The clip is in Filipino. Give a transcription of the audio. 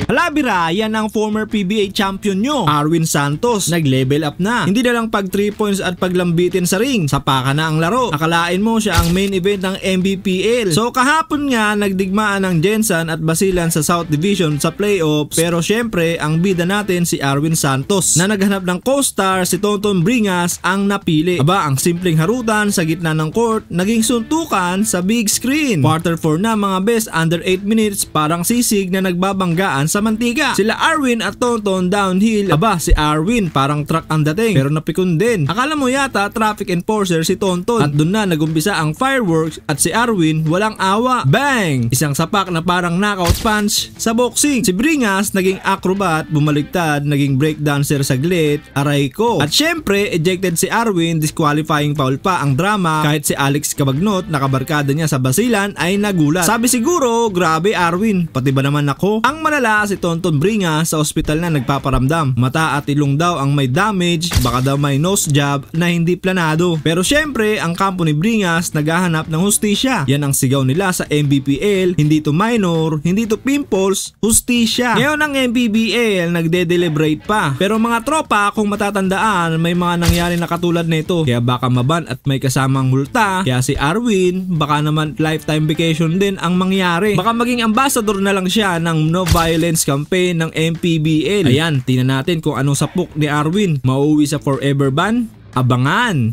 Halabira, yan ang former PBA champion nyo, Arwin Santos. Nag-level up na. Hindi na lang pag 3 points at paglambitin sa ring. Sapa ka na ang laro. Akalain mo siya ang main event ng MBPL. So kahapon nga, nagdigmaan ng Gensan at Basilan sa South Division sa playoff. Pero syempre, ang bida natin si Arwin Santos na naghanap ng co-star si Tonton Bringas ang napili. Aba, ang simpleng harutan sa gitna ng court, naging suntukan sa big screen. Quarter 4 na mga best, under 8 minutes, parang sisig na nagbabanggaan sa mantika. Sila Arwin at Tonton downhill. Aba, si Arwin parang truck ang dating pero napikon din. Akala mo yata traffic enforcer si Tonton at doon na nagumpisa ang fireworks at si Arwin walang awa. Bang! Isang sapak na parang knockout punch sa boxing. Si Bringas naging acrobat, bumaligtad, naging breakdancer saglit, aray ko. At syempre, ejected si Arwin, disqualifying foul pa ang drama kahit si Alex Cabagnot, nakabarkada niya sa Basilan, ay nagulat. Sabi siguro, grabe Arwin, pati ba naman ako? Ang malala, si Tonton Bringas sa ospital na nagpaparamdam. Mata at ilong daw ang may damage, baka daw may nose job na hindi planado. Pero syempre, ang kampo ni Bringas naghahanap ng hustisya. Yan ang sigaw nila sa MBPL, hindi to minor, hindi to pimples, hustisya. Ngayon ang MBPL nagde-deliberate pa. Pero mga tropa, kung matatandaan, may mga nangyari na katulad nito. Kaya baka maban at may kasamang multa. Kaya si Arwin, baka naman lifetime vacation din ang mangyari. Baka maging ambassador na lang siya ng no violence campaign ng MPBL. Ayan, tingnan natin kung anong sapok ni Arwin. Mauuwi sa forever ban? Abangan!